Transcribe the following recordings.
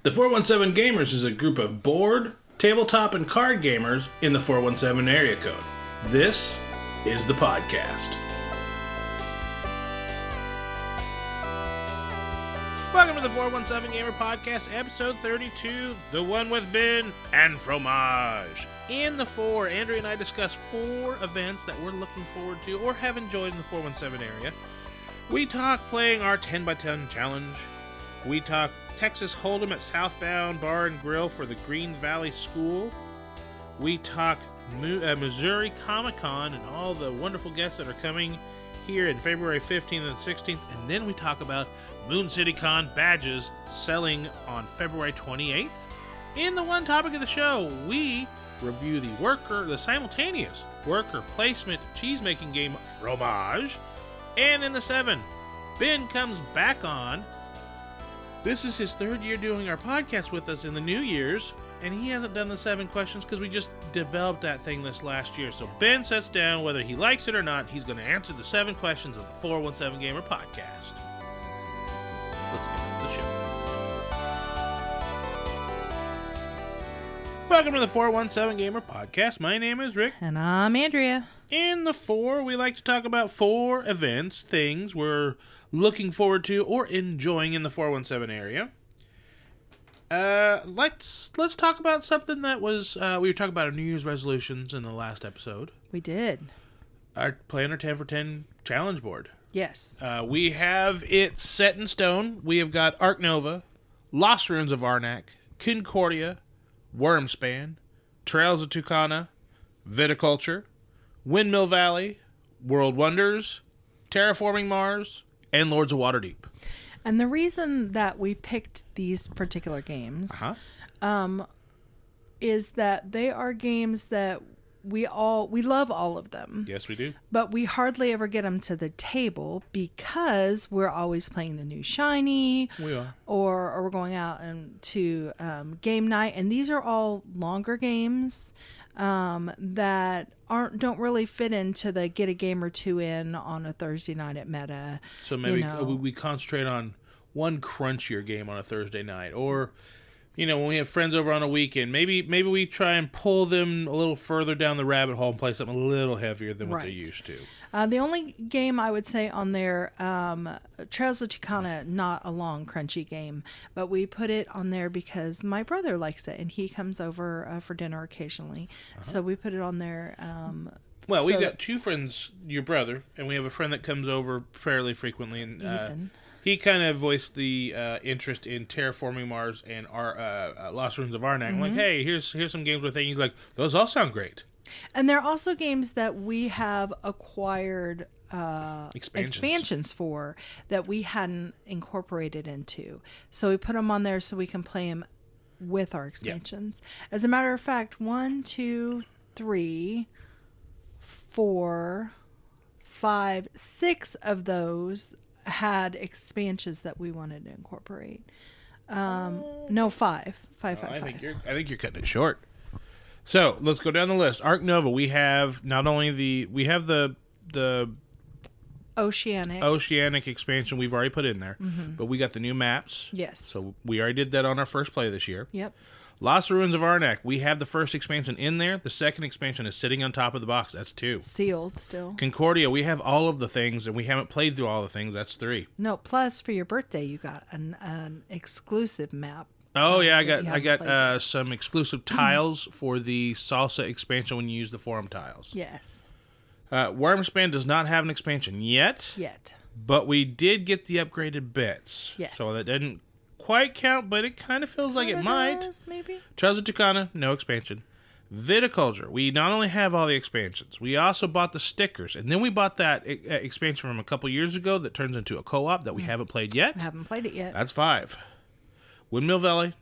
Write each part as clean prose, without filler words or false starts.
The 417 Gamers is a group of board, tabletop, and card gamers in the 417 area code. This is the podcast. Welcome to the 417 Gamer Podcast, episode 32, the one with Ben and Fromage. In the four, Andrea and I discuss 4 events that we're looking forward to or have enjoyed in the 417 area. We talk playing our 10x10 challenge. We talk Texas Hold'em at Southbound Bar and Grill for the Green Valley School. We talk Missouri Comicon and all the wonderful guests that are coming here in February 15th and 16th. And then we talk about MoonCityCon badges selling on February 28th. In the one topic of the show, we review the simultaneous worker placement cheese-making game Fromage. And in the 7, Ben comes back on. This is his 3rd year doing our podcast with us in the New Year's, and he hasn't done the 7 questions because we just developed that thing this last year. So Ben sets down, whether he likes it or not, he's going to answer the 7 questions of the 417 Gamer Podcast. Let's get into the show. Welcome to the 417 Gamer Podcast. My name is Rick. And I'm Andrea. In the 4, we like to talk about 4 events, things we're looking forward to or enjoying in the 417 area. Let's talk about something that was we were talking about our New Year's resolutions in the last episode. We did. Playing our 10 for 10 challenge board. Yes. We have it set in stone. We have got Ark Nova, Lost Ruins of Arnak, Concordia, Wormspan, Trails of Tucana, Viticulture, Windmill Valley, World Wonders, Terraforming Mars, and Lords of Waterdeep. And the reason that we picked these particular games is that they are games that we love all of them. Yes, we do. But we hardly ever get them to the table because we're always playing the new shiny. We are. Or we're going out to game night. And these are all longer games that don't really fit into the get a game or two in on a Thursday night at Meta. So maybe we concentrate on one crunchier game on a Thursday night, or when we have friends over on a weekend, maybe we try and pull them a little further down the rabbit hole and play something a little heavier than what they used to. The only game I would say on there, Trails of Tucana, not a long, crunchy game, but we put it on there because my brother likes it, and he comes over for dinner occasionally. So we put it on there. We've got 2 friends, your brother, and we have a friend that comes over fairly frequently. And Ethan. He kind of voiced the interest in Terraforming Mars and our Lost Ruins of Arnak. I'm like, hey, here's some games we're thinking. He's like, those all sound great. And they're also games that we have acquired expansions for that we hadn't incorporated into. So we put them on there so we can play them with our expansions. Yeah. As a matter of fact, 1, 2, 3, 4, 5, 6 of those had expansions that we wanted to incorporate. No, 5. I think you're cutting it short. So let's go down the list. Ark Nova. We have not only the Oceanic expansion we've already put in there, but we got the new maps. Yes. So we already did that on our first play this year. Yep. Lost Ruins of Arnak. We have the first expansion in there. The second expansion is sitting on top of the box. That's 2. Sealed still. Concordia. We have all of the things, and we haven't played through all the things. That's 3. No. Plus, for your birthday, you got an exclusive map. Oh yeah, I got some exclusive tiles for the Salsa expansion when you use the forum tiles. Yes. Wormspan does not have an expansion yet. But we did get the upgraded bits. Yes. So that didn't quite count, but it kind of feels like it might. Maybe. Trails of Tucana, no expansion. Viticulture, we not only have all the expansions, we also bought the stickers, and then we bought that expansion from a couple years ago that turns into a co-op that we haven't played yet. I haven't played it yet. That's 5. Windmill Valley,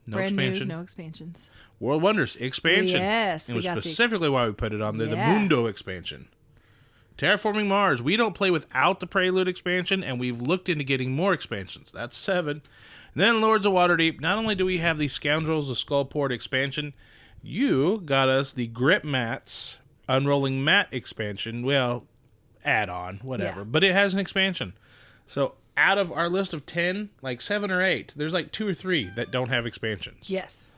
no expansion. No expansions. World Wonders, expansion. Yes, it was specifically why we put it on there, the Mundo expansion. Terraforming Mars, we don't play without the Prelude expansion, and we've looked into getting more expansions. That's 7. And then Lords of Waterdeep, not only do we have the Scoundrels of Skullport expansion, you got us the Grip Mats Unrolling Mat expansion. Well, add-on, whatever. Yeah. But it has an expansion. So out of our list of 10, like 7 or 8, there's like 2 or 3 that don't have expansions. Yes.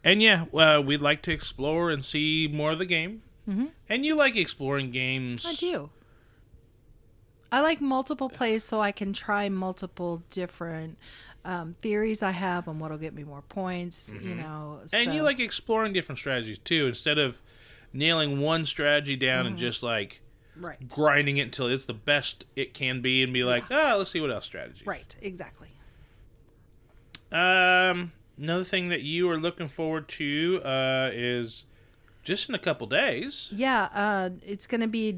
And yeah, we'd like to explore and see more of the game. Mm-hmm. And you like exploring games. I do. I like multiple plays so I can try multiple different theories I have on what'll get me more points, you know. So. And you like exploring different strategies too, instead of nailing one strategy down and just like grinding it until it's the best it can be and be like, let's see what else strategies. Right, exactly. Another thing that you are looking forward to is just in a couple days. Yeah, it's going to be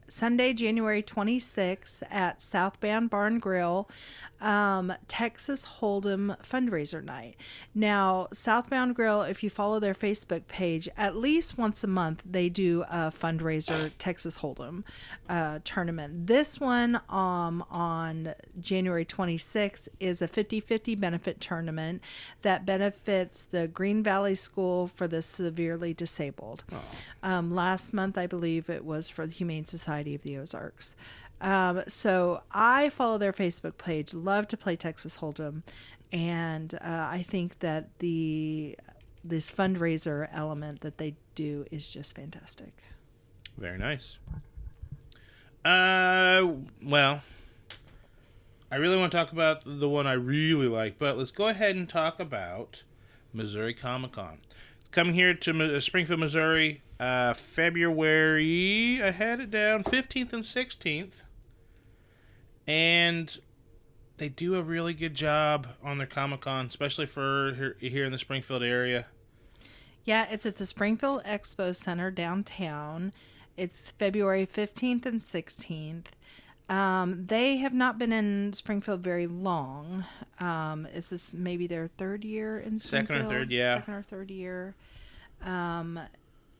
Sunday, January 26th at Southbound Bar and Grill, Texas Hold'em fundraiser night. Now, Southbound Grill, if you follow their Facebook page, at least once a month they do a fundraiser Texas Hold'em tournament. This one on January 26th is a 50-50 benefit tournament that benefits the Green Valley School for the Severely Disabled. Last month, I believe it was for the Humane Society of the Ozarks. So I follow their Facebook page, love to play Texas Hold'em, and I think that this fundraiser element that they do is just fantastic. Very nice. Well, I really want to talk about the one I really like, but let's go ahead and talk about Missouri Comicon. Coming here to Springfield, Missouri, February, I had it down, 15th and 16th. And they do a really good job on their Comic-Con, especially for here in the Springfield area. Yeah, it's at the Springfield Expo Center downtown. It's February 15th and 16th. They have not been in Springfield very long. Is this maybe their third year in Springfield? Second or third, yeah. Second or third year.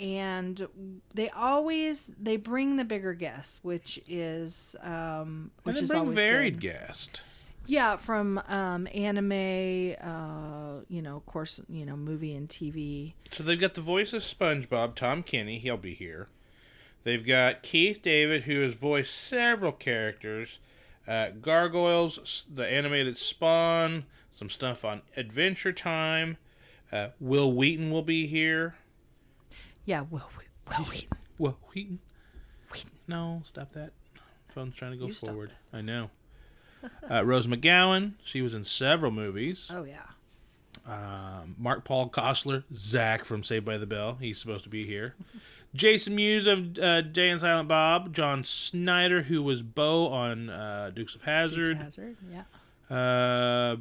And they bring the bigger guests, which is always varied good. guests. Yeah, from anime, of course, movie and TV. So they've got the voice of SpongeBob, Tom Kenny. He'll be here. They've got Keith David, who has voiced several characters. Gargoyles, the animated Spawn, some stuff on Adventure Time. Will Wheaton will be here. Yeah, Will Wheaton. Will Wheaton? No, stop that. Phone's trying to go forward. I know. Rose McGowan, she was in several movies. Oh, yeah. Mark Paul Kostler, Zach from Saved by the Bell. He's supposed to be here. Jason Mewes of Jay and Silent Bob. John Snyder, who was Bo on Dukes of Hazzard. Dukes of Hazzard, yeah.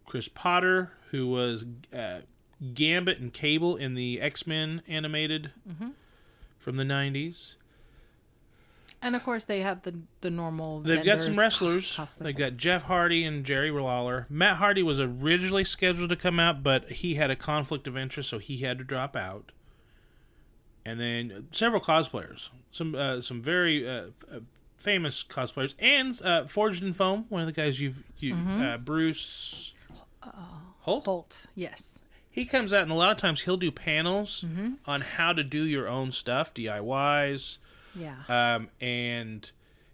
Chris Potter, who was Gambit and Cable in the X-Men animated from the 90s. And, of course, they have the normal They've got some wrestlers. They've got Jeff Hardy and Jerry Lawler. Matt Hardy was originally scheduled to come out, but he had a conflict of interest, so he had to drop out. And then several cosplayers. Some very famous cosplayers. And Forged in Foam, one of the guys Bruce Holt? Yes. He comes out, and a lot of times he'll do panels on how to do your own stuff, DIYs. Yeah. And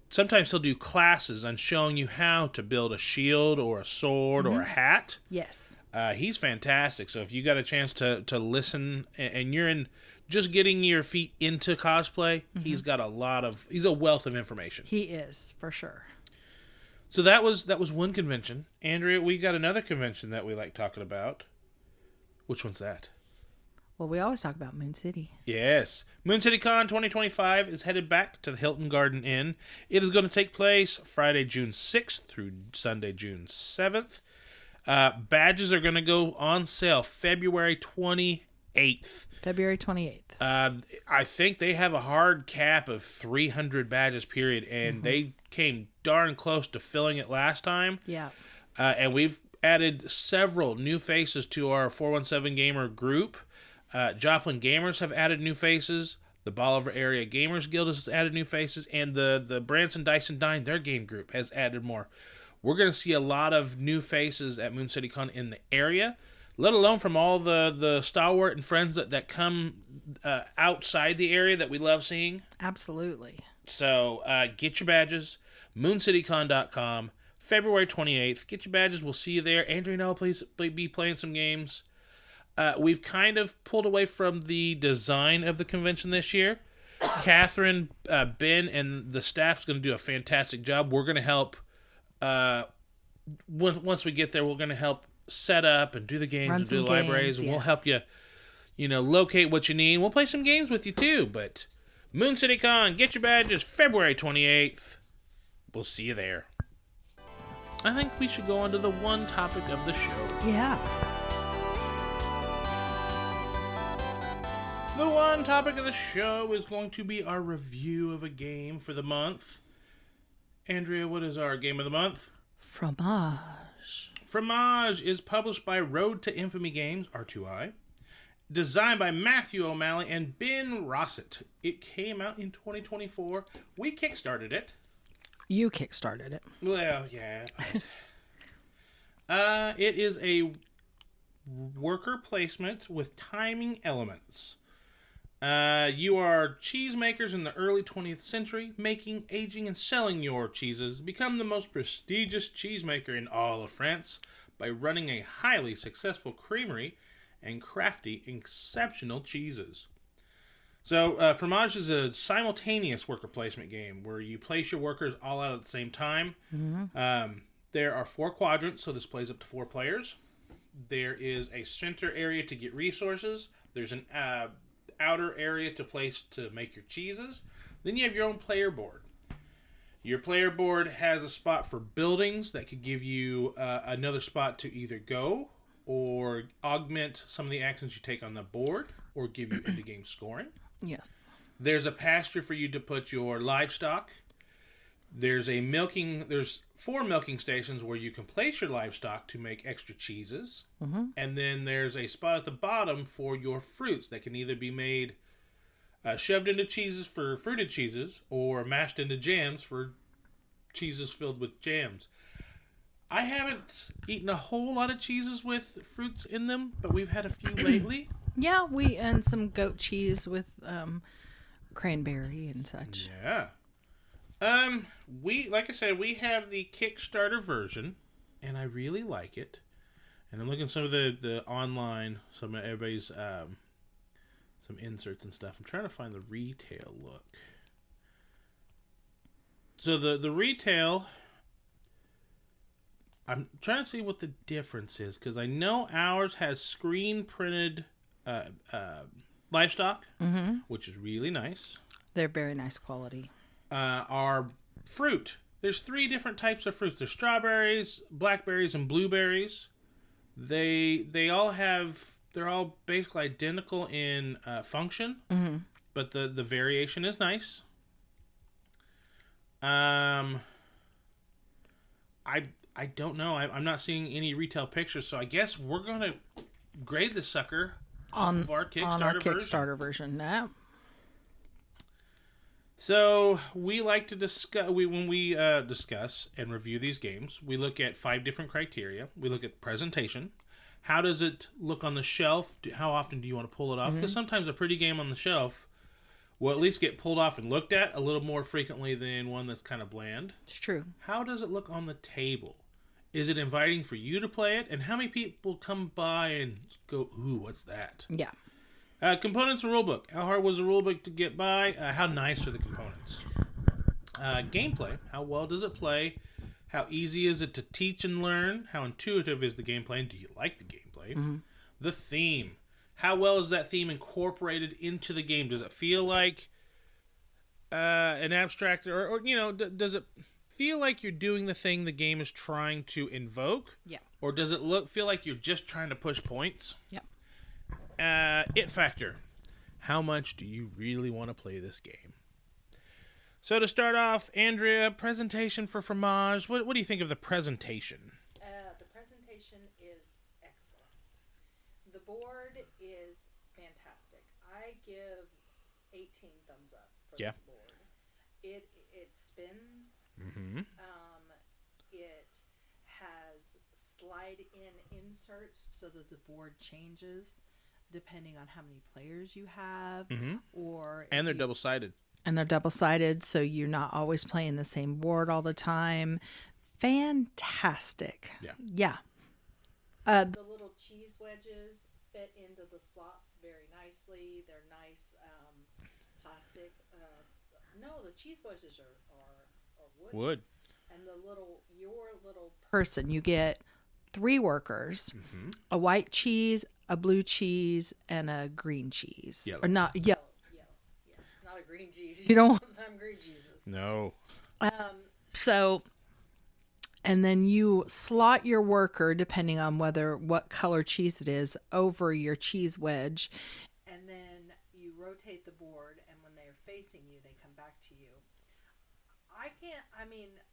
sometimes he'll do classes on showing you how to build a shield or a sword or a hat. Yes. He's fantastic. So if you got a chance to listen and you're in just getting your feet into cosplay, he's a wealth of information. He is, for sure. So that was one convention. Andrea, we got another convention that we like talking about. Which one's that? Well, we always talk about Moon City. Yes. MoonCityCon 2025 is headed back to the Hilton Garden Inn. It is going to take place Friday, June 6th through Sunday, June 7th. Badges are going to go on sale February 28th. February 28th. I think they have a hard cap of 300 badges, period, and they came darn close to filling it last time. Yeah. And we've added several new faces to our 417Gamer group. Joplin Gamers have added new faces. The Bolivar Area Gamers Guild has added new faces. And the Branson Dyson Dine, their game group, has added more. We're going to see a lot of new faces at MoonCityCon in the area, let alone from all the stalwart and friends that come outside the area that we love seeing. Absolutely. So get your badges. MoonCityCon.com, February 28th. Get your badges. We'll see you there. Andrew and I will be playing some games. We've kind of pulled away from the design of the convention this year. Catherine, Ben, and the staff's going to do a fantastic job. We're going to help. Once we get there, we're going to help set up and do the games and do the libraries, and we'll help you, locate what you need. We'll play some games with you too. But MoonCityCon, get your badges, February 28th. We'll see you there. I think we should go on to the one topic of the show. Yeah. The one topic of the show is going to be our review of a game for the month. Andrea, what is our game of the month? Fromage. Fromage is published by Road to Infamy Games, R2I. Designed by Matthew O'Malley and Ben Rossett. It came out in 2024. We kickstarted it. You kickstarted it. Well, yeah. It is a worker placement with timing elements. You are cheesemakers in the early 20th century, making, aging, and selling your cheeses. Become the most prestigious cheesemaker in all of France by running a highly successful creamery and crafty, exceptional cheeses. So, Fromage is a simultaneous worker placement game where you place your workers all out at the same time. Mm-hmm. There are 4 quadrants, so this plays up to 4 players. There is a center area to get resources. There's an outer area to place to make your cheeses. Then you have your own player board. Your player board has a spot for buildings that could give you another spot to either go or augment some of the actions you take on the board or give you end-of-game scoring. Yes. There's a pasture for you to put your livestock. There's 4 milking stations where you can place your livestock to make extra cheeses. Mm-hmm. And then there's a spot at the bottom for your fruits that can either be made shoved into cheeses for fruited cheeses or mashed into jams for cheeses filled with jams. I haven't eaten a whole lot of cheeses with fruits in them, but we've had a few lately. Yeah, and some goat cheese with cranberry and such. Yeah. Like I said, we have the Kickstarter version, and I really like it. And I'm looking at some of the online, some of everybody's, some inserts and stuff. I'm trying to find the retail look. So the retail, I'm trying to see what the difference is, because I know ours has screen printed livestock, mm-hmm. which is really nice. They're very nice quality. Our fruit. There's 3 different types of fruits. There's strawberries, blackberries, and blueberries. They're all basically identical in function, mm-hmm. but the variation is nice. I don't know. I'm not seeing any retail pictures, so I guess we're gonna grade this sucker on our Kickstarter version. Now. So we like to discuss. When we discuss and review these games, we look at 5 different criteria. We look at presentation. How does it look on the shelf? How often do you want to pull it off? Because sometimes a pretty game on the shelf will at least get pulled off and looked at a little more frequently than one that's kind of bland. It's true. How does it look on the table? Is it inviting for you to play it? And how many people come by and go, ooh, what's that? Yeah. Components and rulebook. How hard was the rulebook to get by? How nice are the components? Gameplay. How well does it play? How easy is it to teach and learn? How intuitive is the gameplay? And do you like the gameplay? Mm-hmm. The theme. How well is that theme incorporated into the game? Does it feel like an abstract, or does it feel like you're doing the thing the game is trying to invoke? Yeah. Or does it feel like you're just trying to push points? Yeah. It factor. How much do you really want to play this game? So to start off, Andrea, presentation for Fromage. What do you think of the presentation? The presentation is excellent. The board is fantastic. I give 18 thumbs up for this board. It spins. Mm-hmm. It has slide-in inserts so that the board changes depending on how many players you have, mm-hmm. And they're double-sided. And they're double-sided, so you're not always playing the same board all the time. Fantastic. Yeah. The little cheese wedges fit into the slots very nicely. They're nice plastic. No, the cheese wedges are wood. And your little person, you get 3 workers, a white cheese, a blue cheese, and a green cheese. Yellow. Or not yellow. Yes, not a green cheese. You don't want them green cheeses. No. So, and then you slot your worker, depending on what color cheese it is, over your cheese wedge. And then you rotate the board, and when they're facing you, they come back to you.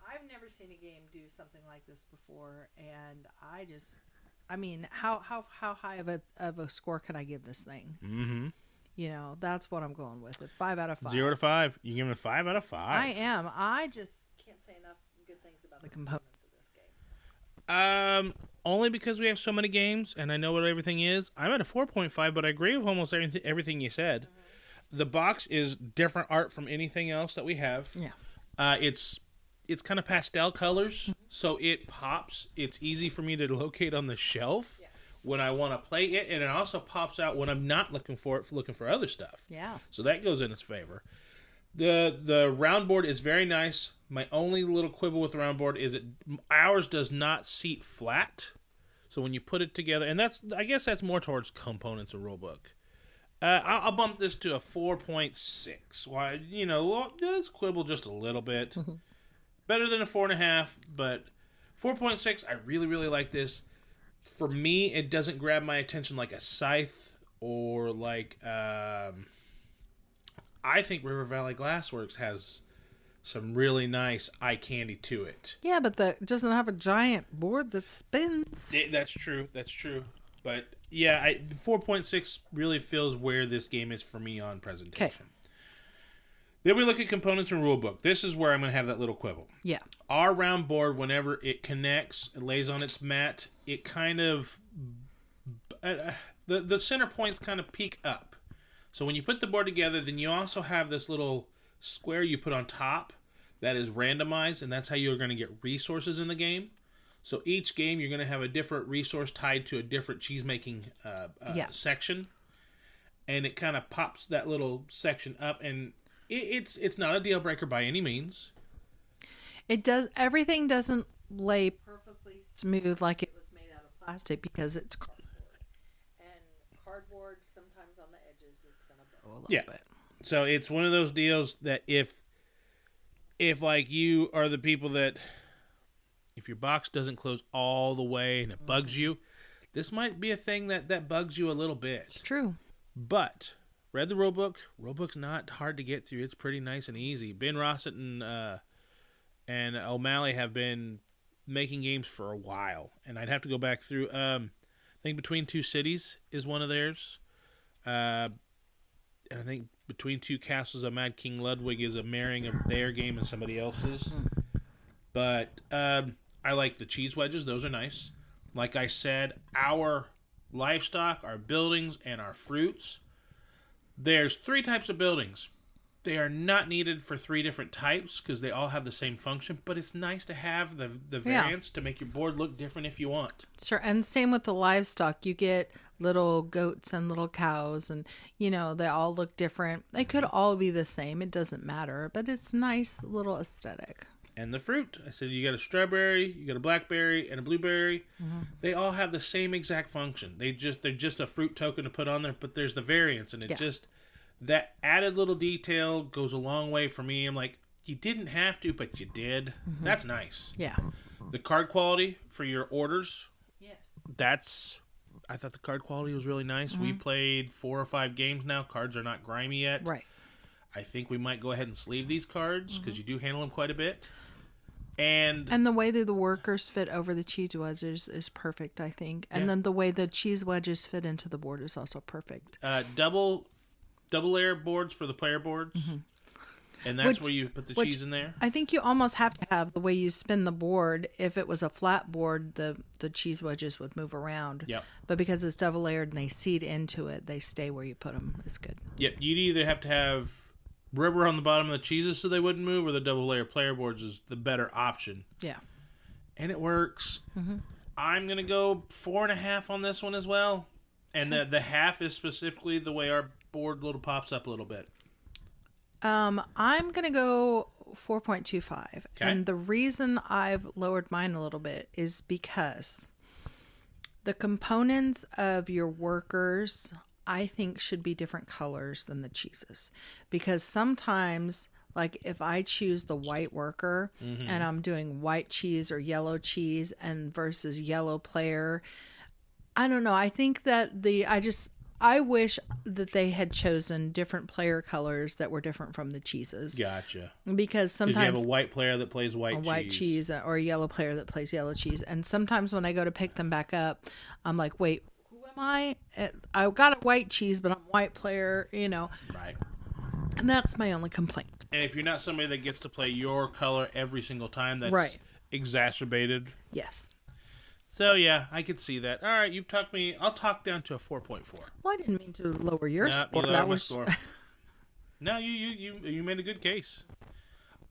I've never seen a game do something like this before, and how high of a score can I give this thing? Mm-hmm. You know, that's what I'm going with. 5 out of 5. 0 to 5. You give it a 5 out of 5. I am. I just can't say enough good things about the components of this game. Only because we have so many games, and I know what everything is. I'm at a 4.5, but I agree with almost everything you said. Mm-hmm. The box is different art from anything else that we have. Yeah. It's kind of pastel colors, so it pops. It's easy for me to locate on the shelf when I want to play it, and it also pops out when I'm not looking for other stuff. Yeah. So that goes in its favor. The round board is very nice. My only little quibble with the round board is ours does not seat flat. So when you put it together, and I guess that's more towards components and rulebook. I'll bump this to a 4.6. Why, let's quibble just a little bit. Better than a 4.5, but 4.6, I really, really like this. For me, it doesn't grab my attention like a Scythe or like, I think River Valley Glassworks has some really nice eye candy to it. Yeah, but it doesn't have a giant board that spins. That's true. But yeah, 4.6 really feels where this game is for me on presentation. Okay. Then we look at components and rulebook. This is where I'm going to have that little quibble. Yeah. Our round board, whenever it connects, it lays on its mat, it kind of... the center points kind of peak up. So when you put the board together, then you also have this little square you put on top that is randomized, and that's how you're going to get resources in the game. So each game, you're going to have a different resource tied to a different cheese-making section. And it kind of pops that little section up, and it's not a deal breaker by any means. Everything doesn't lay perfectly smooth like it was made out of plastic because it's cardboard. And cardboard, sometimes on the edges, is going to bow a little bit. So it's one of those deals that if like you are the people that... If your box doesn't close all the way and it bugs you, this might be a thing that bugs you a little bit. It's true. But read the rulebook. Rulebook's not hard to get through. It's pretty nice and easy. Ben Rossett and O'Malley have been making games for a while, and I'd have to go back through. I think Between Two Cities is one of theirs. And I think Between Two Castles of Mad King Ludwig is a marrying of their game and somebody else's. But I like the cheese wedges. Those are nice. Like I said, our livestock, our buildings, and our fruits. There's 3 types of buildings. They are not needed for 3 different types because they all have the same function, but it's nice to have the variants to make your board look different if you want. Sure, and same with the livestock. You get little goats and little cows, and, they all look different. They could all be the same. It doesn't matter, but it's nice little aesthetic. And the fruit. I said you got a strawberry, you got a blackberry, and a blueberry. Mm-hmm. They all have the same exact function. They're just a fruit token to put on there, but there's the variants, and that added little detail goes a long way for me. I'm like, you didn't have to, but you did. Mm-hmm. That's nice. Yeah. The card quality for your orders. Yes. I thought the card quality was really nice. Mm-hmm. We've played 4 or 5 games now. Cards are not grimy yet. Right. I think we might go ahead and sleeve these cards because you do handle them quite a bit. And the way that the workers fit over the cheese wedges is perfect, I think. And then the way the cheese wedges fit into the board is also perfect. Double layer boards for the player boards. Mm-hmm. And that's where you put the cheese in there. I think you almost have to have the way you spin the board. If it was a flat board, the cheese wedges would move around. Yep. But because it's double layered and they seed into it, they stay where you put them. It's good. Yep. You'd either have to have rubber on the bottom of the cheeses so they wouldn't move, or the double layer player boards is the better option. Yeah. And it works. Mm-hmm. I'm going to go 4.5 on this one as well. And the half is specifically the way our board little pops up a little bit. I'm going to go 4.25. Okay. And the reason I've lowered mine a little bit is because the components of your workers, I think, should be different colors than the cheeses. Because sometimes, like if I choose the white worker and I'm doing white cheese or yellow cheese and versus yellow player, I don't know. I think that I wish that they had chosen different player colors that were different from the cheeses. Gotcha. Because sometimes you have a white player that plays white cheese or a yellow player that plays yellow cheese. And sometimes when I go to pick them back up, I'm like, wait, who am I? I've got a white cheese, but I'm a white player, Right. And that's my only complaint. And if you're not somebody that gets to play your color every single time, that's exacerbated. Yes. So, yeah, I could see that. All right, you've talked me. I'll talk down to a 4.4. Well, I didn't mean to lower your score. You lowered my score. No, you made a good case.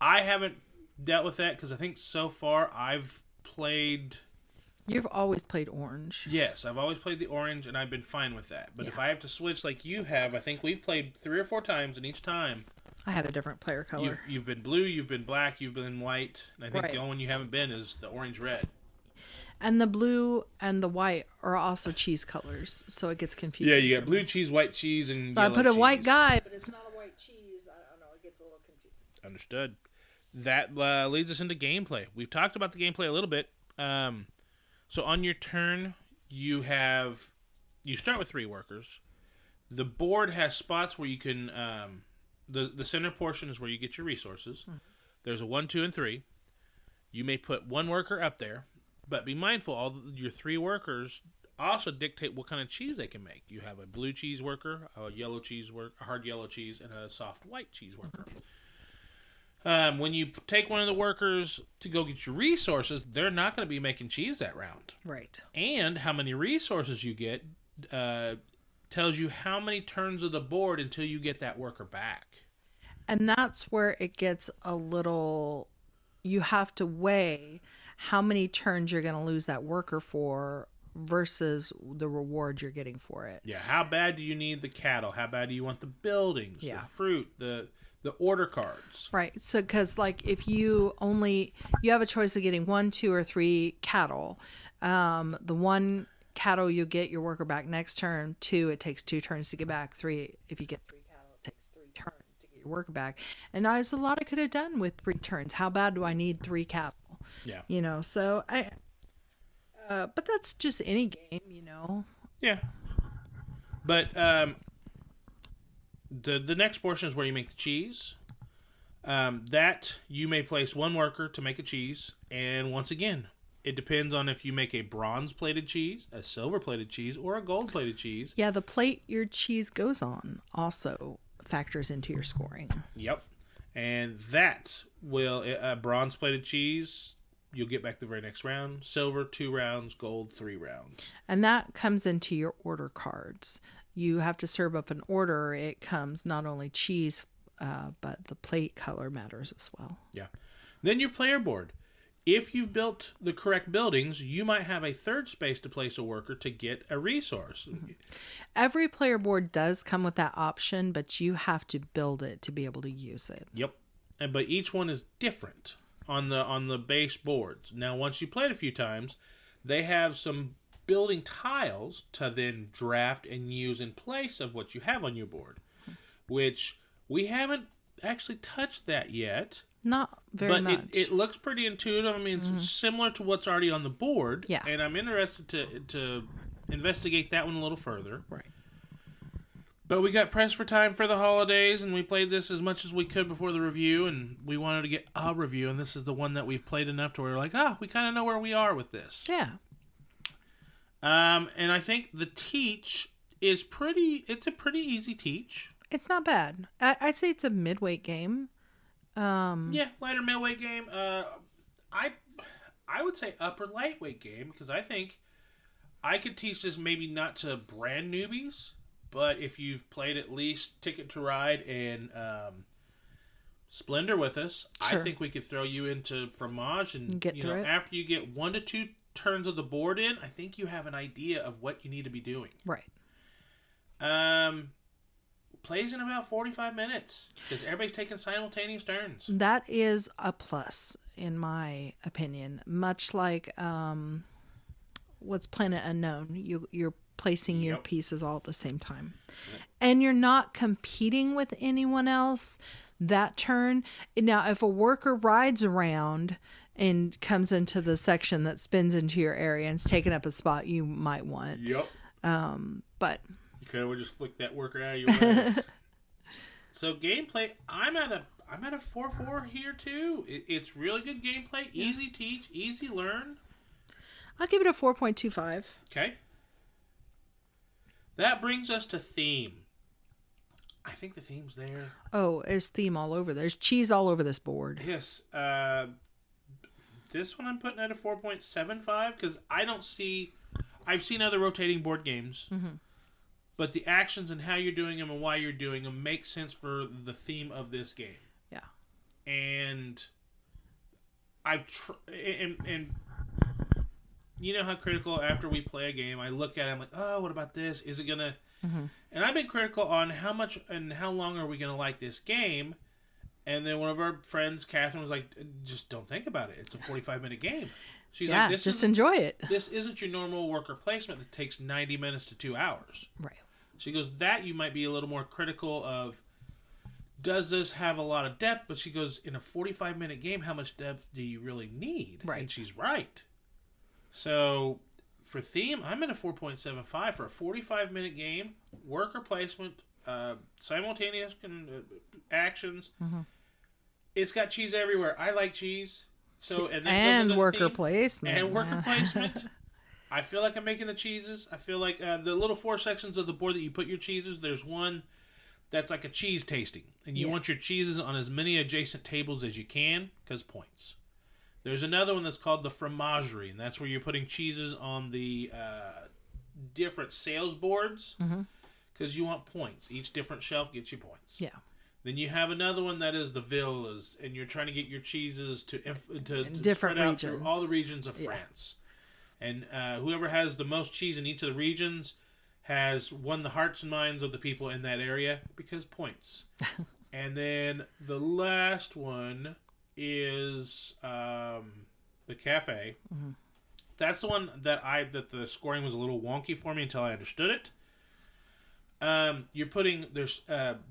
I haven't dealt with that because I think so far I've played... You've always played orange. Yes, I've always played the orange, and I've been fine with that. But if I have to switch like you have, I think we've played 3 or 4 times, and each time... I had a different player color. You've been blue, you've been black, you've been white, and I think the only one you haven't been is the orange-red. And the blue and the white are also cheese colors, so it gets confusing. Yeah, you got blue cheese, white cheese, and so yellow I put a cheese. white guy, but it's not a white cheese. I don't know. It gets a little confusing. Understood. That leads us into gameplay. We've talked about the gameplay a little bit. So on your turn, you start with 3 workers. The board has spots where you can... The center portion is where you get your resources. There's a 1, 2, and 3. You may put 1 worker up there. But be mindful, your 3 workers also dictate what kind of cheese they can make. You have a blue cheese worker, a yellow cheese worker, a hard yellow cheese, and a soft white cheese worker. When you take one of the workers to go get your resources, they're not going to be making cheese that round. Right. And how many resources you get tells you how many turns of the board until you get that worker back. And that's where it gets a little... You have to weigh... how many turns you're going to lose that worker for versus the reward you're getting for it. Yeah, how bad do you need the cattle? How bad do you want the buildings, the fruit, the order cards? Right. So, because like if you have a choice of getting 1, 2, or 3 cattle, the 1 cattle you get your worker back next turn. 2, it takes 2 turns to get back. 3, if you get 3 cattle, it takes 3 turns to get your worker back. And there's a lot I could have done with 3 turns. How bad do I need 3 cattle? Yeah. So but that's just any game, Yeah. But the next portion is where you make the cheese. That you may place 1 worker to make a cheese, and once again, it depends on if you make a bronze-plated cheese, a silver-plated cheese, or a gold-plated cheese. Yeah, the plate your cheese goes on also factors into your scoring. Yep. And that will, a bronze-plated cheese, you'll get back the very next round. Silver, 2 rounds. Gold, 3 rounds. And that comes into your order cards. You have to serve up an order. It comes not only cheese, but the plate color matters as well. Yeah. Then your player board. If you've built the correct buildings, you might have a 3rd space to place a worker to get a resource. Mm-hmm. Every player board does come with that option, but you have to build it to be able to use it. Yep. But each one is different on the base boards. Now, once you play it a few times, they have some building tiles to then draft and use in place of what you have on your board, which we haven't actually touched that yet. Not very much. But it looks pretty intuitive. I mean, it's similar to what's already on the board. Yeah. And I'm interested to investigate that one a little further. Right. But we got pressed for time for the holidays, and we played this as much as we could before the review, and we wanted to get a review, and this is the one that we've played enough to where we're like, we kind of know where we are with this. Yeah. And I think the teach is it's a pretty easy teach. It's not bad. I'd say it's a midweight game. Yeah, lighter midweight game. I would say upper lightweight game, because I think I could teach this maybe not to brand newbies, but if you've played at least Ticket to Ride and Splendor with us. Sure. I think we could throw you into Fromage and get through it. After you get 1 to 2 turns of the board in, I think you have an idea of what you need to be doing. Right. Plays in about 45 minutes because everybody's taking simultaneous turns. That is a plus, in my opinion. Much like what's Planet Unknown. You're placing your pieces all at the same time. Yep. And you're not competing with anyone else that turn. Now, if a worker rides around and comes into the section that spins into your area and is taking up a spot you might want. Yep. But you could have just flicked that worker out of your way. So gameplay, I'm at a 4-4 here too. It's really good gameplay, easy teach, easy learn. I'll give it a 4.25. Okay. That brings us to theme. I think the theme's there. Oh, there's theme all over. There's cheese all over this board. Yes. This one I'm putting at a 4.75 because I've seen other rotating board games, but the actions and how you're doing them and why you're doing them make sense for the theme of this game. Yeah. And and you know how critical after we play a game, I look at it, I'm like, oh, what about this? Is it going to... And I've been critical on how much and how long are we going to like this game. And then one of our friends, Catherine, was like, just don't think about it. It's a 45-minute game. She's like, just enjoy it. This isn't your normal worker placement that takes 90 minutes to 2 hours. Right. She goes, that you might be a little more critical of, does this have a lot of depth? But she goes, in a 45-minute game, how much depth do you really need? Right. And she's right. So... For theme, I'm in a 4.75 for a 45-minute game, worker placement, simultaneous actions. It's got cheese everywhere. I like cheese. So and worker placement. And worker placement. I feel like I'm making the cheeses. I feel like the little 4 sections of the board that you put your cheeses, there's one that's like a cheese tasting. And you want your cheeses on as many adjacent tables as you can because points. There's another one that's called the fromagerie, and that's where you're putting cheeses on the different sales boards because you want points. Each different shelf gets you points. Yeah. Then you have another one that is the villas, and you're trying to get your cheeses to different spread out regions. through all the regions of France. And whoever has the most cheese in each of the regions has won the hearts and minds of the people in that area because points. And then the last one is the cafe. That's the one that the scoring was a little wonky for me until I understood it. You're putting there's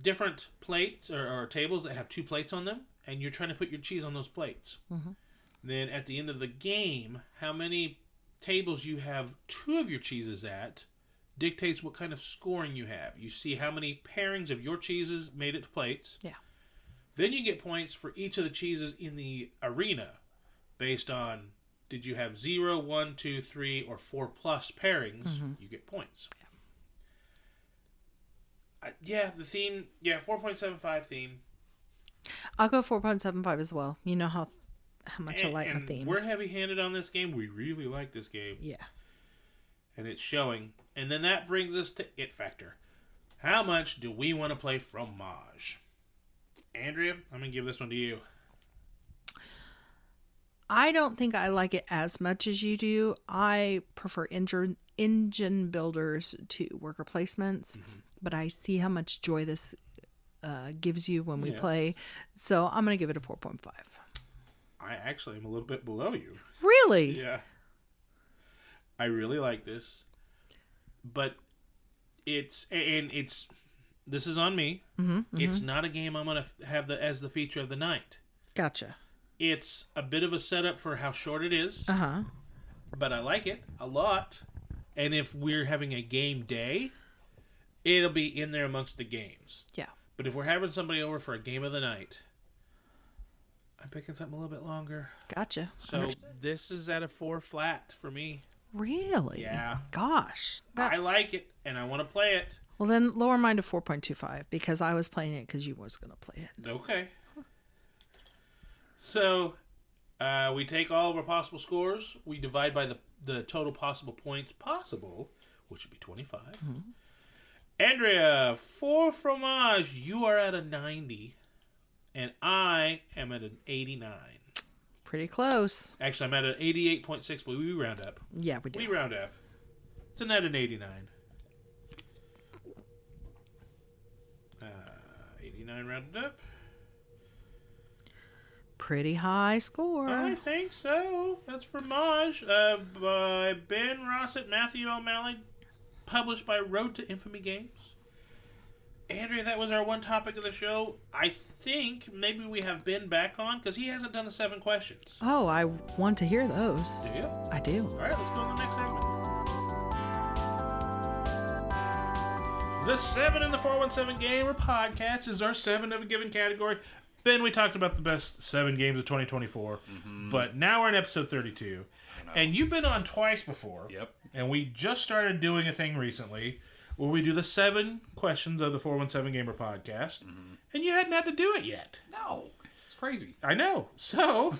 different plates or tables that have 2 plates on them, and you're trying to put your cheese on those plates. Then at the end of the game, how many tables you have 2 of your cheeses at dictates what kind of scoring you have. You see how many pairings of your cheeses made it to plates. Yeah. Then you get points for each of the cheeses in the arena based on did you have 0, 1, 2, 3, or 4 plus pairings, you get points. The theme, 4.75 theme. I'll go 4.75 as well. You know how much I like my themes. We're heavy-handed on this game. We really like this game. Yeah. And it's showing. And then that brings us to It Factor. How much do we want to play Fromage? Andrea, I'm going to give this one to you. I don't think I like it as much as you do. I prefer engine builders to worker placements, but I see how much joy this gives you when we play. So I'm going to give it a 4.5. I actually am a little bit below you. Really? Yeah. I really like this. But this is on me. It's not a game I'm going to have as the feature of the night. Gotcha. It's a bit of a setup for how short it is. But I like it a lot. And if we're having a game day, it'll be in there amongst the games. Yeah. But if we're having somebody over for a game of the night, I'm picking something a little bit longer. Gotcha. So this is at a 4 flat for me. Really? Yeah. Gosh. I like it, and I want to play it. Well, then lower mine to 4.25 because I was playing it because you was going to play it. Okay. So we take all of our possible scores. We divide by the total possible points possible, which would be 25. Andrea, for Fromage, you are at a 90. And I am at an 89. Pretty close. Actually, I'm at an 88.6, but we round up. Yeah, we do. We round up. It's a net an 89. 89 rounded up. Pretty high score. I think so. That's Fromage by Ben Rossett, Matthew O'Malley, published by Road to Infamy Games. Andrea, that was our one topic of the show. I think maybe we have Ben back on because he hasn't done the 7 questions. Oh, I want to hear those. Do you? I do. All right, let's go to the next segment. The 7 in the 417 Gamer podcast is our 7 of a given category. Ben, we talked about the best 7 games of 2024, but now we're in episode 32. And you've been on twice before. Yep. And we just started doing a thing recently where we do the 7 questions of the 417 Gamer podcast, and you hadn't had to do it yet. No. It's crazy. I know. So,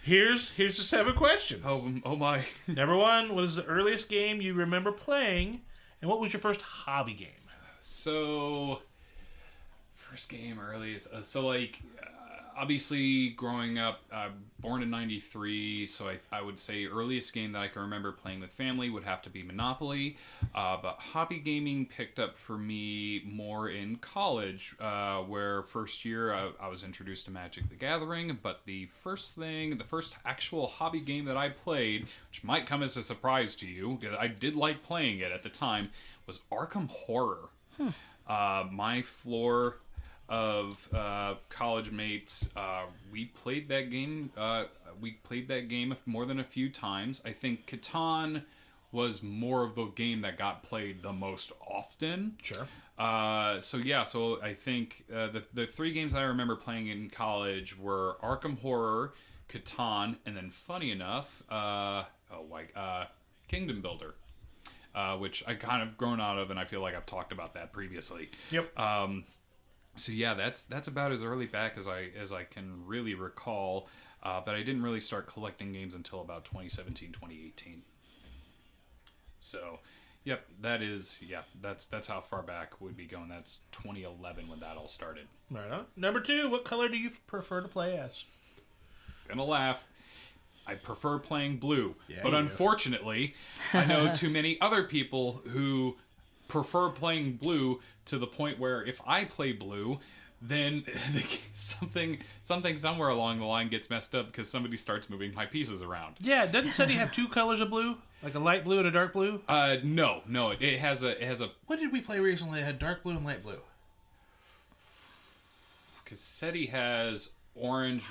here's the 7 questions. Oh my. Number 1, what is the earliest game you remember playing, and what was your first hobby game? So, first game earliest. Obviously, growing up, born in 93, so I would say earliest game that I can remember playing with family would have to be Monopoly. But hobby gaming picked up for me more in college, where first year I was introduced to Magic the Gathering. But the first actual hobby game that I played, which might come as a surprise to you, because I did like playing it at the time, was Arkham Horror. My floor of college mates, we played that game. More than a few times. I think Catan was more of the game that got played the most often. Sure. So I think the 3 games I remember playing in college were Arkham Horror, Catan, and then funny enough, Kingdom Builder. Which I kind of grown out of, and I feel like I've talked about that previously. Yep. So yeah, that's about as early back as I can really recall. But I didn't really start collecting games until about 2017, 2018. So, yep, that's how far back we'd be going. That's 2011 when that all started. Right on. Number 2, what color do you prefer to play as? Gonna laugh. I prefer playing blue, Yeah, but unfortunately, I know too many other people who prefer playing blue to the point where if I play blue, then something somewhere along the line gets messed up because somebody starts moving my pieces around. Yeah, doesn't City have 2 colors of blue? Like a light blue and a dark blue? No. It has a. What did we play recently that had dark blue and light blue? Because SETI has orange,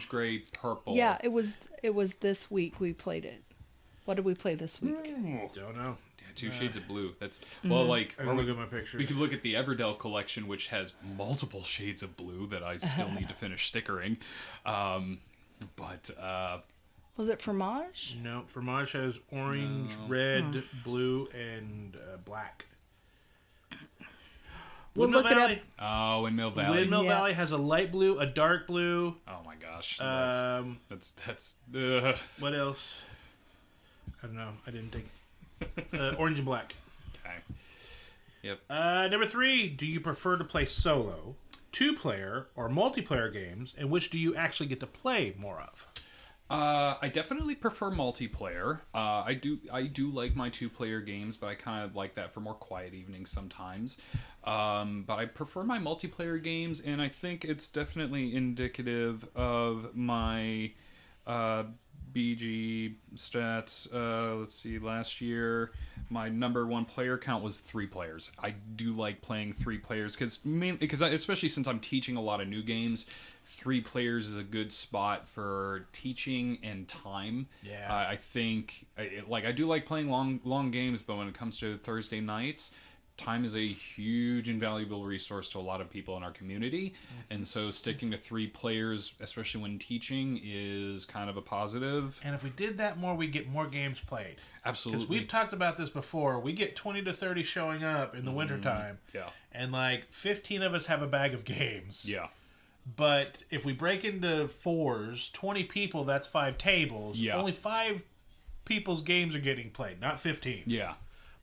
gray, purple. Yeah, it was this week we played it. What did we play this week? Don't know. Yeah, 2 shades of blue. That's I look at my pictures. We could look at the Everdell collection, which has multiple shades of blue that I still need to finish stickering. Was it Fromage? No, Fromage has orange, red, blue, and black. We'll look it up. Oh, Windmill Valley. Windmill Valley has a light blue, a dark blue. Oh my gosh. That's What else? I don't know. I didn't think. Orange and black. Okay. Yep. Number 3, do you prefer to play solo, 2-player, or multiplayer games, and which do you actually get to play more of? I definitely prefer multiplayer. I do like my 2-player games, but I kind of like that for more quiet evenings sometimes. But I prefer my multiplayer games, and I think it's definitely indicative of my BG stats. Let's see, last year my number 1 player count was 3 players. I do like playing 3 players because especially since I'm teaching a lot of new games, 3 players is a good spot for teaching and time. Yeah. I think I do like playing long games, but when it comes to Thursday nights, time is a huge invaluable resource to a lot of people in our community, and so sticking to 3 players, especially when teaching, is kind of a positive. And if we did that more, we'd get more games played. Absolutely. Because we've talked about this before. We get 20 to 30 showing up in the wintertime. Yeah. And like 15 of us have a bag of games. Yeah. But if we break into 4s, 20 people, that's 5 tables. Yeah. Only 5 people's games are getting played, not 15. Yeah.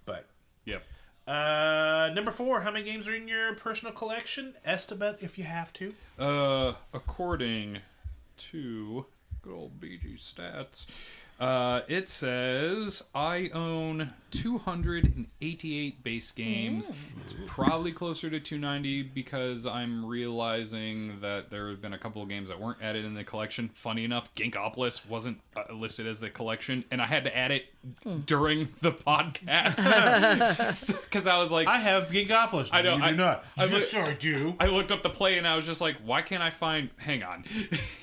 But Yep. Number 4, how many games are in your personal collection? Estimate if you have to. According to good old BG stats, it says I own 288 base games. It's probably closer to 290 because I'm realizing that there have been a couple of games that weren't added in the collection. Funny enough, Ginkopolis wasn't listed as the collection, and I had to add it during the podcast because I was like, I have Ginkopolis. I know. You do not. Yes, I do. I looked up the play and I was just like, why can't I find? Hang on,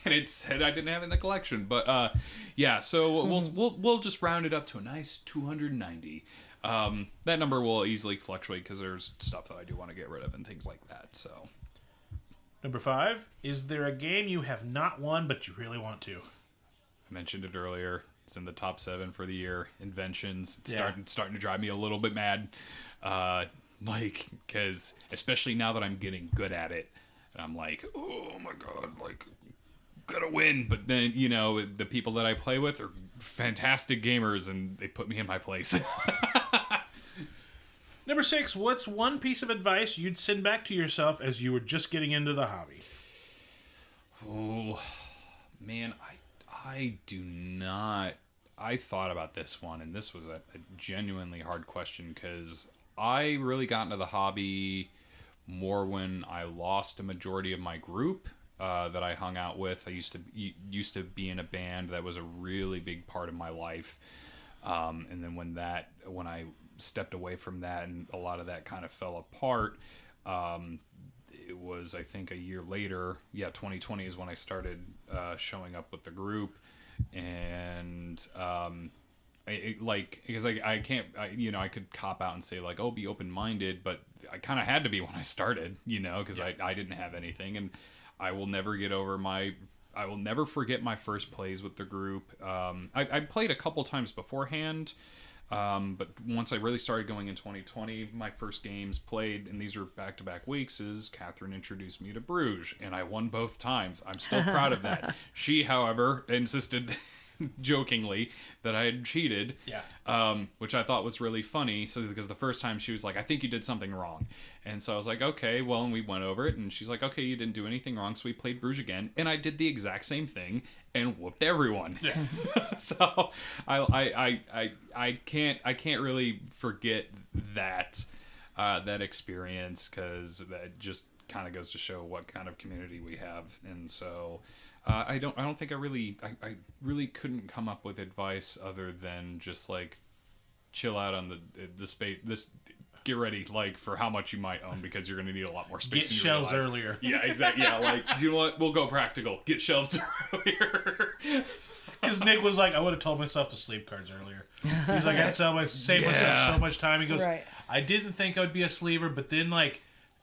and it said I didn't have it in the collection. But yeah, so we'll just round it up to a nice 290. That number will easily fluctuate because there's stuff that I do want to get rid of and things like that. So, number 5, is there a game you have not won but you really want to? I mentioned it earlier. It's in the top 7 for the year. Inventions. It's starting to drive me a little bit mad. Because especially now that I'm getting good at it, and I'm like, oh my god, gotta win. But then, the people that I play with are fantastic gamers, and they put me in my place. Number 6, what's one piece of advice you'd send back to yourself as you were just getting into the hobby? Oh, man, I do not. I thought about this one, and this was a genuinely hard question because I really got into the hobby more when I lost a majority of my group that I hung out with. I used to be in a band that was a really big part of my life, and then when I stepped away from that and a lot of that kind of fell apart, it was, I think, a year later. 2020 is when I started showing up with the group, and because I can't, I could cop out and say like, oh, be open-minded, but I kind of had to be when I started, because I didn't have anything, and I will never forget my first plays with the group. I played a couple times beforehand, but once I really started going in 2020, my first games played, and these were back-to-back weeks, is Catherine introduced me to Bruges, and I won both times. I'm still proud of that. She, however, insisted jokingly that I had cheated, which I thought was really funny. So because the first time she was like, I think you did something wrong, and so I was like, okay, well, and we went over it, and she's like, okay, you didn't do anything wrong. So we played Bruges again, and I did the exact same thing and whooped everyone. So I can't really forget that experience, because that just kind of goes to show what kind of community we have. And so I don't think I really couldn't come up with advice other than just like chill out on the space. This get ready for how much you might own, because you're going to need a lot more space. Get shelves earlier. Yeah, exactly. Yeah, you know what? We'll go practical. Get shelves earlier. Because Nick was like, I would have told myself to sleep cards earlier. He's like, I'd save myself so much time. He goes, I didn't think I would be a sleever, but then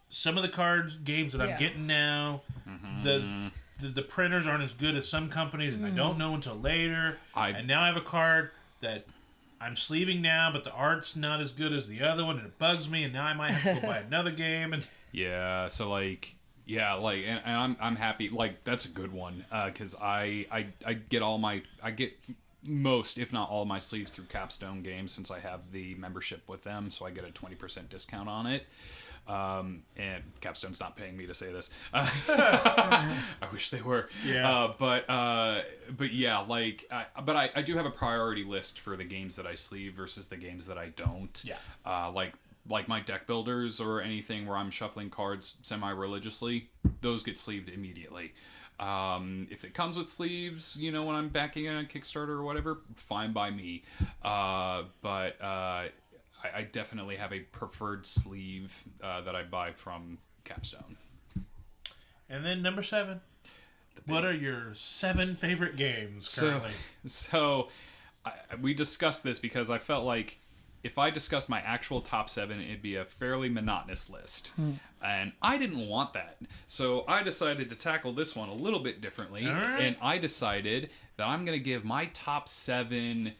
some of the games that I'm getting now, the printers aren't as good as some companies, and I don't know until later. And now I have a card that I'm sleeving now, but the art's not as good as the other one, and it bugs me, and now I might have to go buy another game. And and I'm happy. That's a good one, because I get most, if not all, my sleeves through Capstone Games, since I have the membership with them, so I get a 20% discount on it. And Capstone's not paying me to say this. I wish they were. Yeah. But I do have a priority list for the games that I sleeve versus the games that I don't. Yeah. Like my deck builders or anything where I'm shuffling cards semi-religiously, those get sleeved immediately. If it comes with sleeves, when I'm backing in a Kickstarter or whatever, fine by me. But I definitely have a preferred sleeve that I buy from Capstone. And then number 7. What are your 7 favorite games currently? So we discussed this because I felt like if I discussed my actual top 7, it'd be a fairly monotonous list. And I didn't want that. So I decided to tackle this one a little bit differently. Right. And I decided that I'm going to give my top 7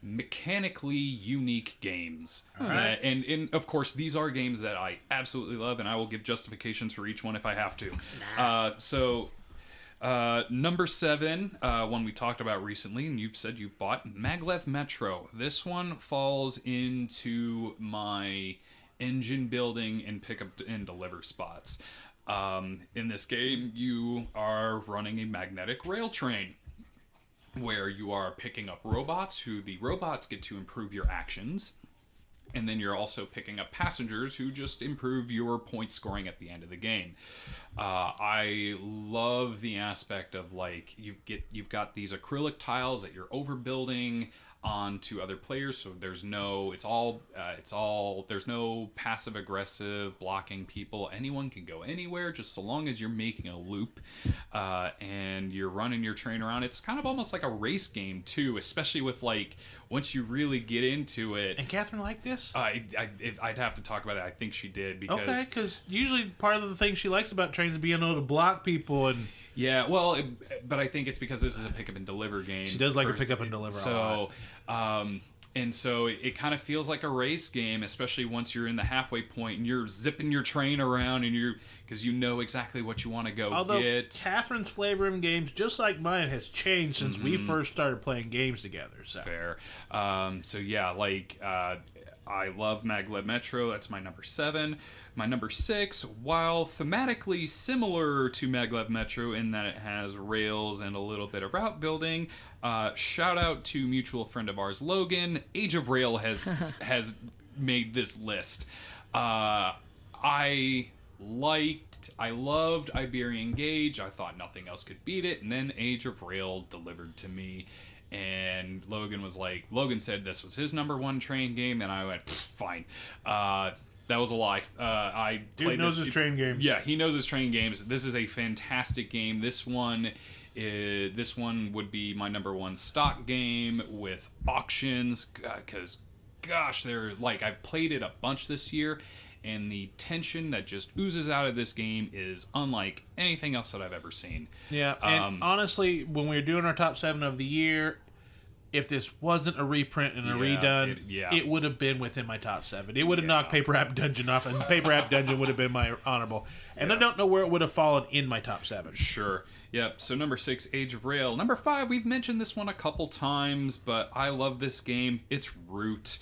mechanically unique games. Right. And of course, these are games that I absolutely love, and I will give justifications for each one if I have to. Number 7, one we talked about recently, and you've said you've bought, Maglev Metro. This one falls into my engine building and pick up and deliver spots. In this game, you are running a magnetic rail train where you are picking up robots who the robots get to improve your actions. And then you're also picking up passengers who just improve your point scoring at the end of the game. I love the aspect of like you've got these acrylic tiles that you're overbuilding onto other players, so there's no there's no passive aggressive blocking people. Anyone can go anywhere just so long as you're making a loop and you're running your train around. It's kind of almost like a race game too, especially with like once you really get into it. And Catherine liked this? I'd have to talk about it. I think she did because usually part of the thing she likes about trains is being able to block people and. Yeah, well, but I think it's because this is a pick up and deliver game. She does like a pick up and deliver. So, and so it kind of feels like a race game, especially once you're in the halfway point and you're zipping your train around and because you know exactly what you want to go Although get. Catherine's flavor in games, just like mine, has changed since we first started playing games together. So. Fair. So yeah, like I love Maglev Metro. That's my number 7. My number 6, while thematically similar to Maglev Metro in that it has rails and a little bit of route building, shout out to mutual friend of ours, Logan. Age of Rail has made this list. I loved Iberian Gauge. I thought nothing else could beat it, and then Age of Rail delivered to me. And Logan said this was his number 1 train game, and I went, fine. That was a lie. Dude knows his train games. Yeah, he knows his train games. This is a fantastic game. This one would be my number 1 stock game with auctions, because, gosh, I've played it a bunch this year, and the tension that just oozes out of this game is unlike anything else that I've ever seen. Yeah, and honestly, when we were doing our top 7 of the year, if this wasn't a reprint and a redone, it would have been within my top 7. It would have knocked Paper App Dungeon off, and Paper App Dungeon would have been my honorable. And I don't know where it would have fallen in my top 7. Sure. Yep. So number 6, Age of Rail. Number 5, we've mentioned this one a couple times, but I love this game. It's Root.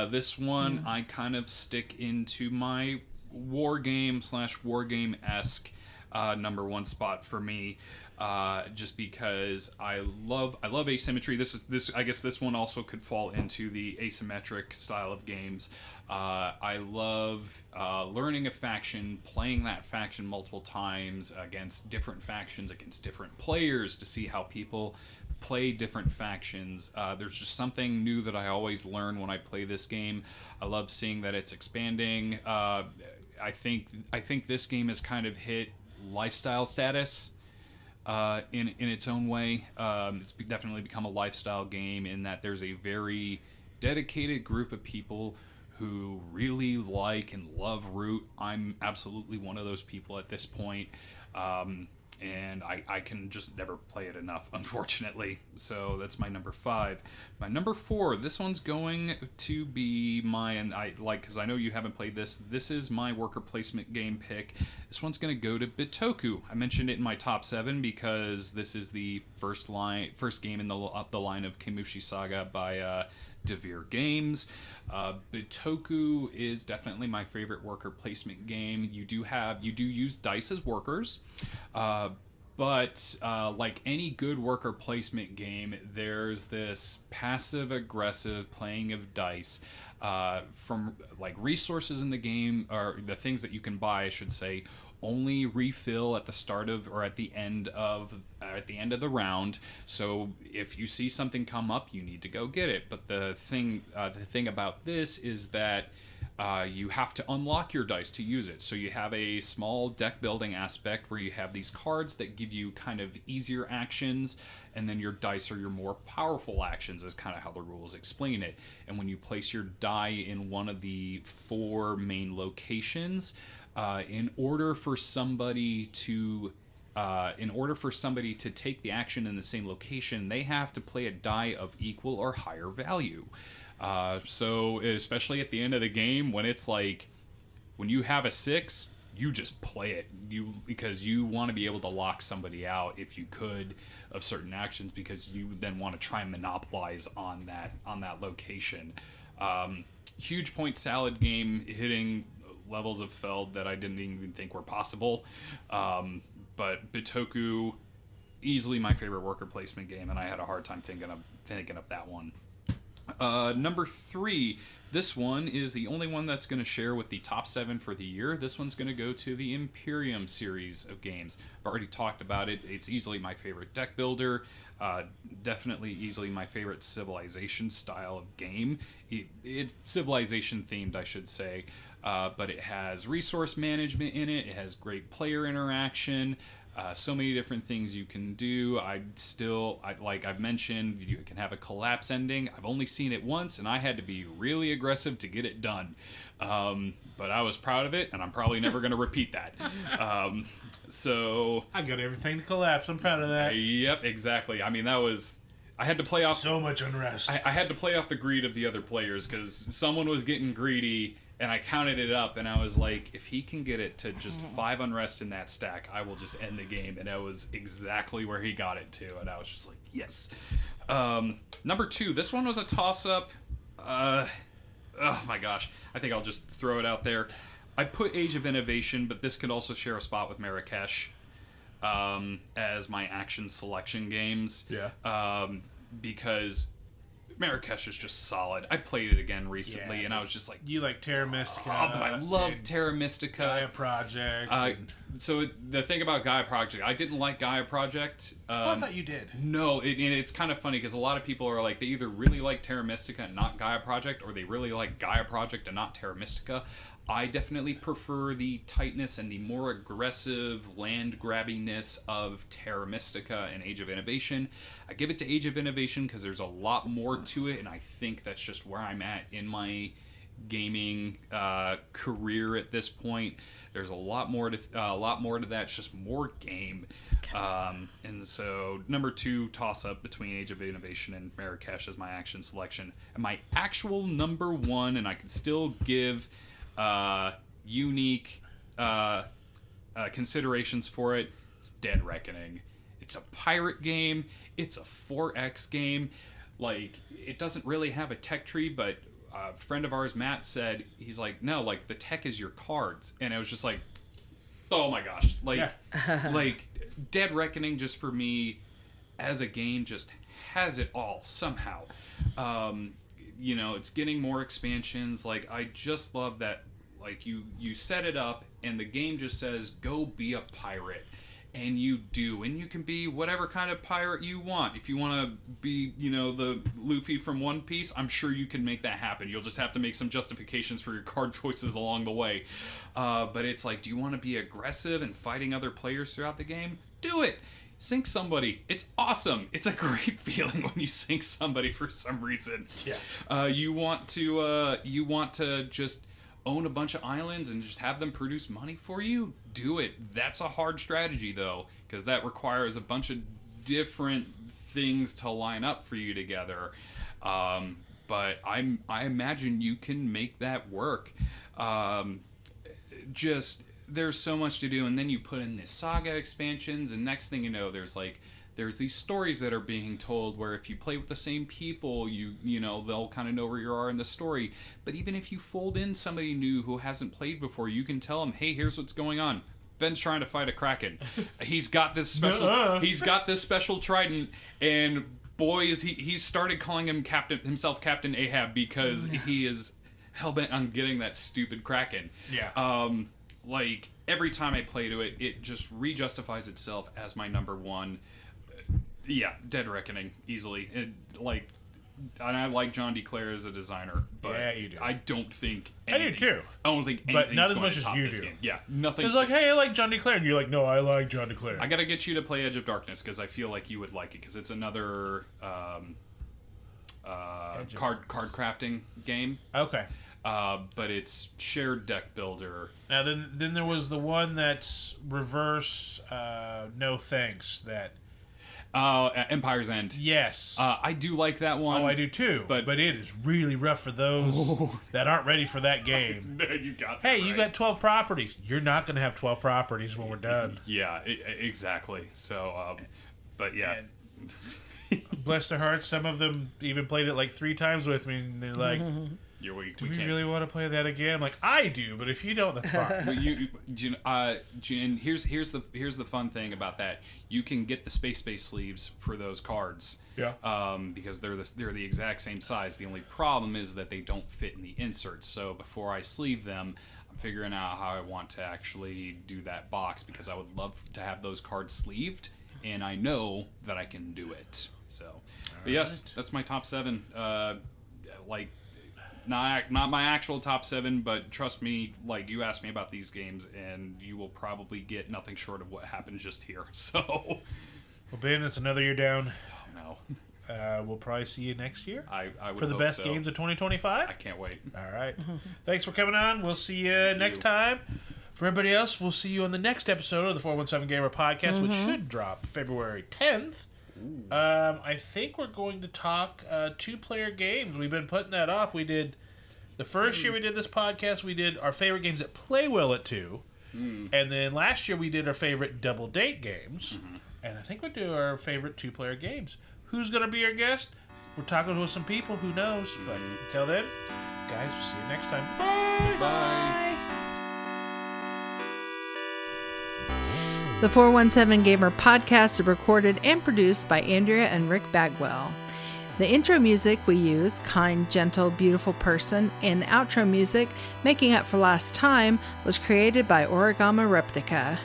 This one I kind of stick into my war game / war game-esque number 1 spot for me. Just because I love asymmetry. This I guess this one also could fall into the asymmetric style of games. I love learning a faction, playing that faction multiple times against different factions, against different players to see how people play different factions. There's just something new that I always learn when I play this game. I love seeing that it's expanding. I think this game has kind of hit lifestyle status. In its own way. It's definitely become a lifestyle game in that there's a very dedicated group of people who really like and love Root. I'm absolutely one of those people at this point. And I can just never play it enough, unfortunately. So that's my number 5. My number 4, this one's going to be because I know you haven't played this. This is my worker placement game pick. This one's going to go to Bitoku. I mentioned it in my top 7 because this is the first game in the line of Kimushi Saga by Devere Games. Bitoku is definitely my favorite worker placement game. You do use dice as workers, but like any good worker placement game, there's this passive aggressive playing of dice from like resources in the game, or the things that you can buy, I should say, only refill at the start of or at the end of the round. So if you see something come up, you need to go get it. But the thing about this is that you have to unlock your dice to use it. So you have a small deck building aspect where you have these cards that give you kind of easier actions, and then your dice are your more powerful actions, is kind of how the rules explain it. And when you place your die in one of the 4 main locations, in order for somebody to take the action in the same location, they have to play a die of equal or higher value. So especially at the end of the game, when it's like, when you have a 6, you just play it. Because you want to be able to lock somebody out, if you could, of certain actions, because you then want to try and monopolize on that location. huge point salad game hitting levels of Feld that I didn't even think were possible. But Bitoku, easily my favorite worker placement game, and I had a hard time thinking of that one. Number 3, this one is the only one that's going to share with the top 7 for the year. This one's going to go to the Imperium series of games. I've already talked about it. It's easily my favorite deck builder. Definitely easily my favorite Civilization style of game. It's Civilization themed, I should say. But it has resource management in it. It has great player interaction. So many different things you can do. Like I've mentioned, you can have a collapse ending. I've only seen it once, and I had to be really aggressive to get it done. But I was proud of it, and I'm probably never going to repeat that. So I got everything to collapse. I'm proud of that. Yep, exactly. I mean, I had to play off so much unrest. I had to play off the greed of the other players because someone was getting greedy. And I counted it up, and I was like, if he can get it to just 5 unrest in that stack, I will just end the game. And that was exactly where he got it to. And I was just like, yes. Number 2, this one was a toss-up. Oh, my gosh. I think I'll just throw it out there. I put Age of Innovation, but this could also share a spot with Marrakesh as my action selection games. Yeah. Because Marrakesh is just solid. I played it again recently, and I was just like... You like Terra Mystica. I love Terra Mystica. Gaia Project. So the thing about Gaia Project, I didn't like Gaia Project. I thought you did. No, it's kind of funny, because a lot of people are like, they either really like Terra Mystica and not Gaia Project, or they really like Gaia Project and not Terra Mystica. I definitely prefer the tightness and the more aggressive land grabbingness of Terra Mystica and Age of Innovation. I give it to Age of Innovation because there's a lot more to it, and I think that's just where I'm at in my gaming career at this point. There's a lot more to that. It's just more game. And so number 2 toss up between Age of Innovation and Marrakesh is my action selection. And my actual number 1, and I can still give unique considerations for it, is Dead Reckoning. It's a pirate game. It's a 4X game. Like, it doesn't really have a tech tree, but a friend of ours, Matt, said, he's like, no, like, the tech is your cards. And I was just like, oh my gosh. Like, yeah. Like, Dead Reckoning, just for me, as a game, just has it all, somehow. It's getting more expansions. Like, I just love that, like, you set it up, and the game just says, go be a pirate. And you do, and you can be whatever kind of pirate you want. If you want to be, the Luffy from One Piece, I'm sure you can make that happen. You'll just have to make some justifications for your card choices along the way. But it's like, do you want to be aggressive and fighting other players throughout the game? Do it! Sink somebody. It's awesome. It's a great feeling when you sink somebody for some reason. Yeah. You want to just own a bunch of islands and just have them produce money for you? Do it. That's a hard strategy, though, because that requires a bunch of different things to line up for you together. But I imagine you can make that work. There's so much to do, and then you put in the saga expansions, and next thing you know, there's these stories that are being told where if you play with the same people, they'll kind of know where you are in the story. But even if you fold in somebody new who hasn't played before, you can tell them, hey, here's what's going on. Ben's trying to fight a kraken. He's got this special trident, and boy, he started calling himself Captain Ahab because he is hellbent on getting that stupid kraken. Yeah. Like, every time I play to it, it just re-justifies itself as my number 1. Yeah, Dead Reckoning, easily. And I like John DeClaire as a designer, but yeah, you do. I don't think anything, I do too. I don't think but anything's not as going much to as top you this do. game. Yeah, nothing. It's like, hey, I like John DeClaire, and you're like, no, I like John DeClaire. I gotta get you to play Edge of Darkness because I feel like you would like it because it's another card crafting game. Okay. But it's shared deck builder. Now then there was the one that's reverse. No thanks. That. Empire's End. Yes. I do like that one. Oh, I do too. But it is really rough for those that aren't ready for that game. You got that hey, right. You got 12 properties. You're not going to have 12 properties when we're done. Yeah, exactly. So, but yeah. Bless their hearts, some of them even played it like 3 times with me, and they're like, Do we really want to play that again? I'm like, I do, but if you don't, that's fine. And here's the fun thing about that. You can get the space sleeves for those cards. Yeah. Because they're the exact same size. The only problem is that they don't fit in the inserts. So before I sleeve them, I'm figuring out how I want to actually do that box, because I would love to have those cards sleeved, and I know that I can do it. So, but yes, that's my top 7. Not my actual top 7, but trust me, like, you asked me about these games, and you will probably get nothing short of what happened just here. So, well, Ben, it's another year down. Oh no. We'll probably see you next year. I would for the hope best so. games of 2025. I can't wait. All right. Thanks for coming on. We'll see you next time. For everybody else, we'll see you on the next episode of the 417Gamer podcast, which should drop February 10th. I think we're going to talk 2-player games. We've been putting that off. We did the first year we did this podcast, we did our favorite games that play well at 2. And then last year we did our favorite double date games. And I think we'll do our favorite 2-player games. Who's going to be our guest? We're talking with some people. Who knows? But until then, guys, we'll see you next time. Bye. Bye. The 417 Gamer podcast is recorded and produced by Andrea and Rick Bagwell. The intro music we use, Kind, Gentle, Beautiful Person, and the outro music, Making Up for Last Time, was created by Origami Replica.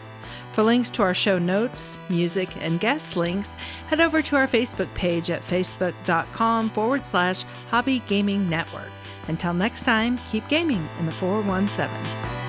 For links to our show notes, music, and guest links, head over to our Facebook page at facebook.com/Hobby Gaming Network. Until next time, keep gaming in the 417.